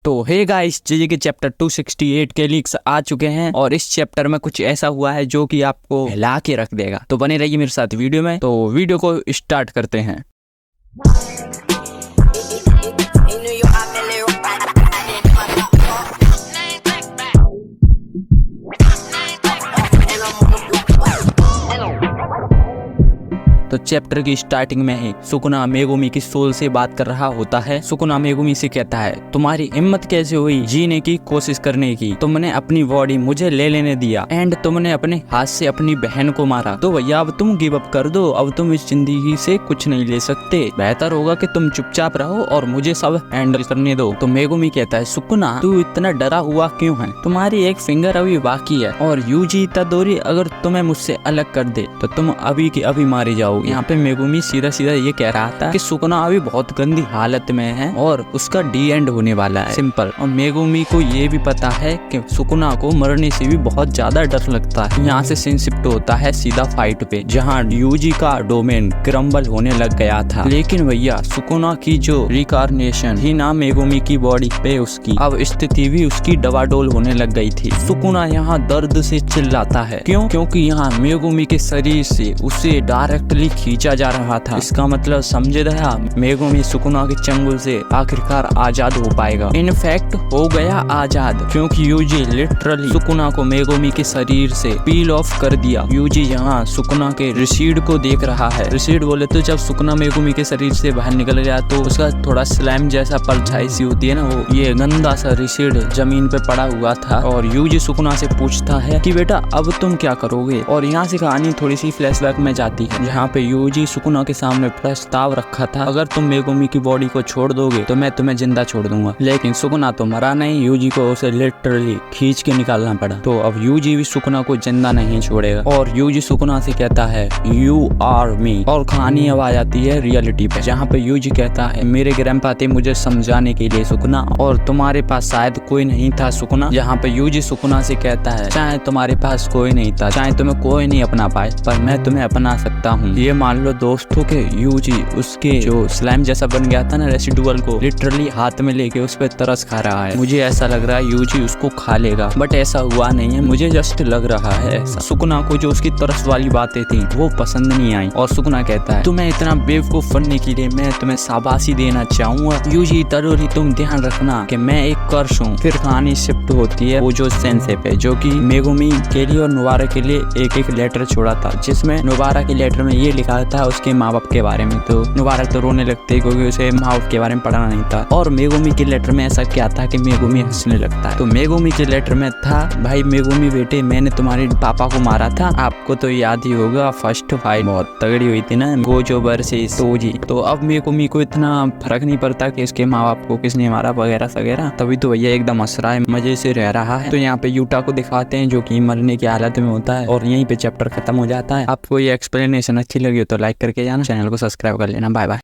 तो hey guys, जीजी के चैप्टर 268 के लीक्स आ चुके हैं और इस चैप्टर में कुछ ऐसा हुआ है जो कि आपको हिला के रख देगा। तो बने रहिए मेरे साथ वीडियो में। तो वीडियो को स्टार्ट करते हैं। तो चैप्टर की स्टार्टिंग में ही सुकुना मेगुमी की सोल से बात कर रहा होता है। सुकुना मेगुमी से कहता है, तुम्हारी हिम्मत कैसे हुई जीने की कोशिश करने की? तुमने अपनी बॉडी मुझे ले लेने दिया एंड तुमने अपने हाथ से अपनी बहन को मारा। तो भैया अब तुम गिव अप कर दो, अब तुम इस जिंदगी से कुछ नहीं ले सकते। बेहतर होगा कि तुम चुपचाप रहो और मुझे सब हैंडल करने दो। तो मेगुमी कहता है, सुकुना तू इतना डरा हुआ क्यों है? तुम्हारी एक फिंगर अभी बाकी है और यूजी इतादोरी अगर तुम्हें मुझसे अलग कर दे तो तुम अभी की अभी मारे जाओ। यहाँ पे मेगुमी सीधा सीधा ये कह रहा था कि सुकुना अभी बहुत गंदी हालत में है और उसका डी एंड होने वाला है, सिंपल। और मेगुमी को ये भी पता है कि सुकुना को मरने से भी बहुत ज्यादा डर लगता है। यहाँ से सीन शिफ्ट होता है सीधा फाइट पे, जहाँ यूजी का डोमेन क्रम्बल होने लग गया था। लेकिन भैया सुकुना की जो रिकार्नेशन थी ना मेगुमी की बॉडी पे, उसकी अब स्थिति भी उसकी डवाडोल होने लग गई थी। सुकुना यहाँ दर्द से चिल्लाता है। क्यों? क्योंकि यहाँ मेगुमी के शरीर से उसे डायरेक्टली खींचा जा रहा था। इसका मतलब समझे रहा, मेगुमी सुकुना के चंगुल से आखिरकार आजाद हो पाएगा। इनफैक्ट हो गया आजाद, क्योंकि यूजी लिटरली सुकुना को मेगुमी के शरीर से पील ऑफ कर दिया। यूजी यहाँ सुकुना के रिसीड को देख रहा है। रिसीड बोले तो जब सुकुना मेगुमी के शरीर से बाहर निकल गया तो उसका थोड़ा स्लाइम जैसा परछाई सी होती है ना, वो ये गंदा सा रिसीड जमीन पे पड़ा हुआ था। और यूजी सुकुना से पूछता है कि बेटा अब तुम क्या करोगे? और यहाँ से कहानी थोड़ी सी फ्लैशबैक में जाती है, जहाँ पे यूजी सुकुना के सामने प्रस्ताव रखा था, अगर तुम मेगुमी की बॉडी को छोड़ दोगे तो मैं तुम्हें जिंदा छोड़ दूंगा। लेकिन सुकुना तो मरा नहीं, यूजी को उसे लिटरली खींच के निकालना पड़ा। तो अब यूजी भी सुकुना को जिंदा नहीं छोड़ेगा और यूजी सुकुना से कहता है, यू आर मी। और कहानी अब आ जाती है रियलिटी पे, जहाँ पे यूजी कहता है, मेरे ग्रैंडपा थे मुझे समझाने के लिए सुकुना, और तुम्हारे पास शायद कोई नहीं था सुकुना। जहाँ पे यूजी सुकुना से कहता है, चाहे तुम्हारे पास कोई नहीं था, चाहे तुम्हें कोई नहीं अपना पाए, पर मैं तुम्हें अपना सकता हूँ। ये मान लो दोस्तों के यूजी उसके जो स्लाइम जैसा बन गया था ना रेसिडुअल को लिटरली हाथ में लेके उस पर तरस खा रहा है। मुझे ऐसा लग रहा है यूजी उसको खा लेगा, बट ऐसा हुआ नहीं है, मुझे जस्ट लग रहा है। सुकुना को जो उसकी तरस वाली बातें थी वो पसंद नहीं आई और सुकुना कहता है, तुम्हें इतना बेवकूफ बनने के लिए मैं तुम्हें शाबाशी देना चाहूंगा। यूजी तरोरी तुम ध्यान रखना कि मैं एक कर्स हूँ। फिर कहानी शिफ्ट होती है वो जो सेंसे पे, जो कि मेगुमी के लिए और नोबारा के लिए एक एक लेटर छोड़ा था, जिसमें नोबारा के लेटर में ये लिखा था उसके माँ बाप के बारे में। तो नोबारा तो रोने लगते क्योंकि उसे माँ बाप के बारे में पढ़ना नहीं था। और मेगुमी के लेटर में ऐसा क्या था कि मेगुमी हंसने लगता है। तो मेगुमी के लेटर में था, भाई मेगुमी बेटे, मैंने तुम्हारे पापा को मारा था, आपको तो याद ही होगा, फर्स्ट फाइट बहुत तगड़ी हुई थी ना, गोजो वर्सेस सोजी। तो अब मेगुमी को इतना फर्क नहीं पड़ता कि इसके माँ बाप को किसने मारा वगैरह वगैरह, तभी तो भैया एकदम हंस रहा है, मजे से रह रहा है। तो यहाँ पे यूटा को दिखाते हैं जो कि मरने की हालत में होता है और यहीं पे चैप्टर खत्म हो जाता है। आपको ये एक्सप्लेनेशन अच्छी लगी हो तो लाइक करके जाना, चैनल को सब्सक्राइब कर लेना। Bye bye.